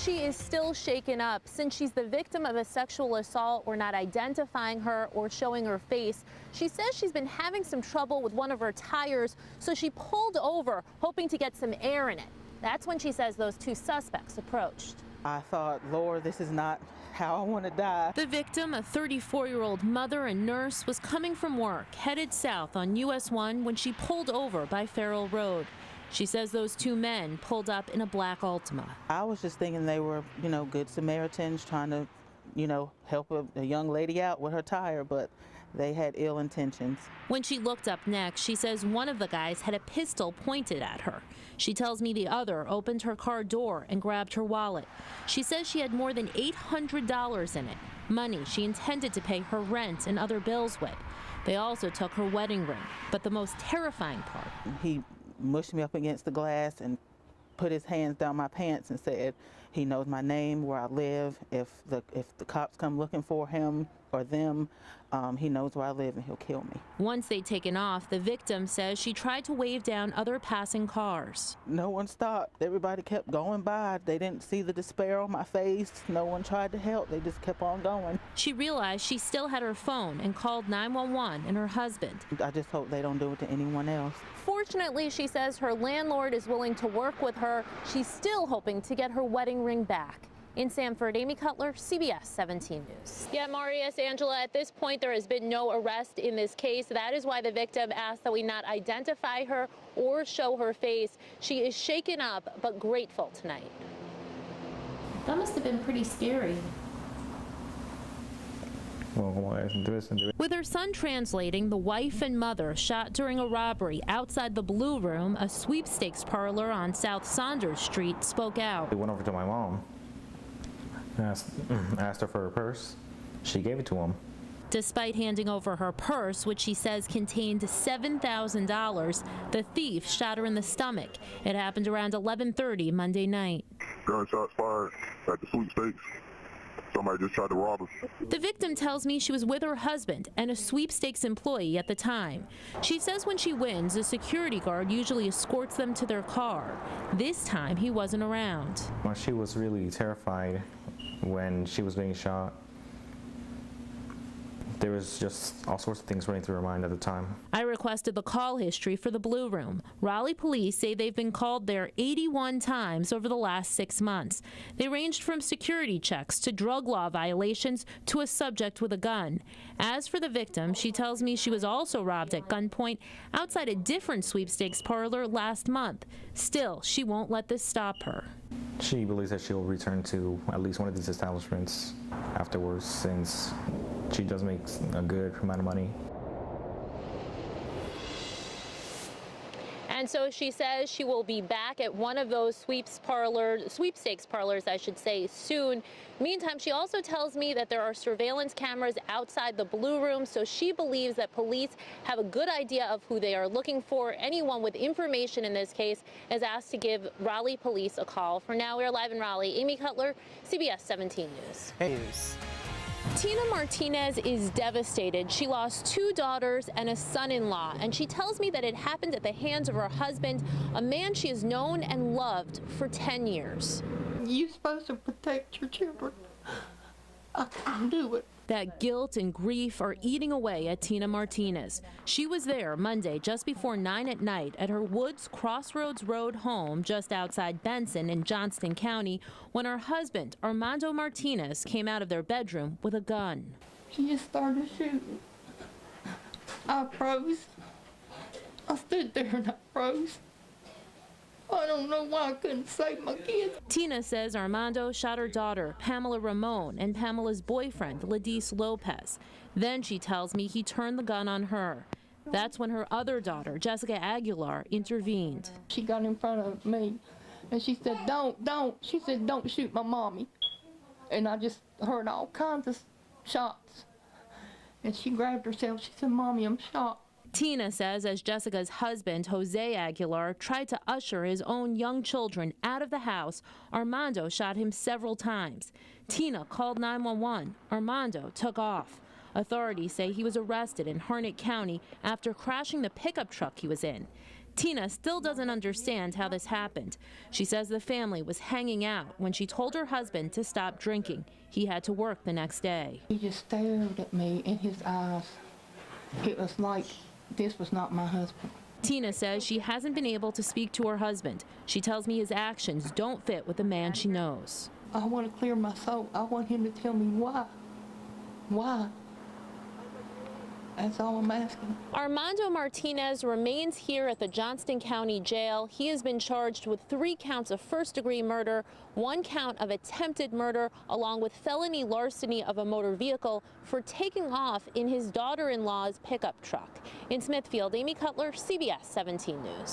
she is still shaken up. Since she's the victim of a sexual assault, we're not identifying her or showing her face. She says she's been having some trouble with one of her tires, so she pulled over, hoping to get some air in it. That's when she says those two suspects approached. I thought, Lord, this is not how I want to die. The victim, a 34-year-old mother and nurse, was coming from work, headed south on US 1 when she pulled over by Farrell Road. She says those two men pulled up in a black Altima. I was just thinking they were, good Samaritans trying to, help a young lady out with her tire, but they had ill intentions. When she looked up next, she says one of the guys had a pistol pointed at her. She tells me the other opened her car door and grabbed her wallet. She says she had more than $800 in it, money she intended to pay her rent and other bills with. They also took her wedding ring, but the most terrifying part. He mushed me up against the glass and put his hands down my pants and said he knows my name, where I live. If the cops come looking for him or them, he knows where I live and he'll kill me. Once they'd taken off, the victim says she tried to wave down other passing cars. No one stopped. Everybody kept going by. They didn't see the despair on my face. No one tried to help. They just kept on going. She realized she still had her phone and called 911 and her husband. I just hope they don't do it to anyone else. Fortunately, she says her landlord is willing to work with her. She's still hoping to get her wedding ring back. In Sanford, Amy Cutler, CBS 17 News. Yeah, Marius, Angela, at this point, there has been no arrest in this case. That is why the victim asked that we not identify her or show her face. She is shaken up, but grateful tonight. That must have been pretty scary. With her son translating, the wife and mother shot during a robbery outside the Blue Room, a sweepstakes parlor on South Saunders Street, spoke out. I went over to my mom, asked her for her purse. She gave it to him. Despite handing over her purse, which she says contained $7,000, the thief shot her in the stomach. It happened around 11:30 Monday night. Gunshots fired at the sweepstakes. Somebody just tried to rob her. The victim tells me she was with her husband and a sweepstakes employee at the time. She says when she wins, a security guard usually escorts them to their car. This time, he wasn't around. She was really terrified when she was being shot. There was just all sorts of things running through her mind at the time. I requested the call history for the Blue Room. Raleigh police say they've been called there 81 times over the last 6 months. They ranged from security checks to drug law violations to a subject with a gun. As for the victim, she tells me she was also robbed at gunpoint outside a different sweepstakes parlor last month. Still, she won't let this stop her. She believes that she'll return to at least one of these establishments afterwards, since she does make a good amount of money. And so she says she will be back at one of those sweepstakes parlors, I should say, soon. Meantime, she also tells me that there are surveillance cameras outside the Blue Room, so she believes that police have a good idea of who they are looking for. Anyone with information in this case is asked to give Raleigh police a call. For now, we're live in Raleigh. Amy Cutler, CBS 17 News. News. Tina Martinez is devastated. She lost 2 daughters and a son-in-law, and she tells me that it happened at the hands of her husband, a man she has known and loved for 10 years. You're supposed to protect your children. I couldn't do it. That guilt and grief are eating away at Tina Martinez. She was there Monday just before 9 at night at her Woods Crossroads Road home just outside Benson in Johnston County when her husband, Armando Martinez, came out of their bedroom with a gun. She just started shooting. I froze. I stood there and I froze. I don't know why I couldn't save my kids. Tina says Armando shot her daughter, Pamela Ramon, and Pamela's boyfriend, Ladis Lopez. Then she tells me he turned the gun on her. That's when her other daughter, Jessica Aguilar, intervened. She got in front of me and she said, don't. She said, don't shoot my mommy. And I just heard all kinds of shots. And she grabbed herself. She said, Mommy, I'm shot. Tina says as Jessica's husband, Jose Aguilar, tried to usher his own young children out of the house, Armando shot him several times. Tina called 911. Armando took off. Authorities say he was arrested in Harnett County after crashing the pickup truck he was in. Tina still doesn't understand how this happened. She says the family was hanging out when she told her husband to stop drinking. He had to work the next day. He just stared at me in his eyes. It was like this was not my husband. Tina says she hasn't been able to speak to her husband. She tells me his actions don't fit with the man she knows. I want to clear my soul. I want him to tell me why. Why? That's all I'm asking. Armando Martinez remains here at the Johnston County Jail. He has been charged with 3 counts of first-degree murder, 1 count of attempted murder, along with felony larceny of a motor vehicle for taking off in his daughter-in-law's pickup truck. In Smithfield, Amy Cutler, CBS 17 News.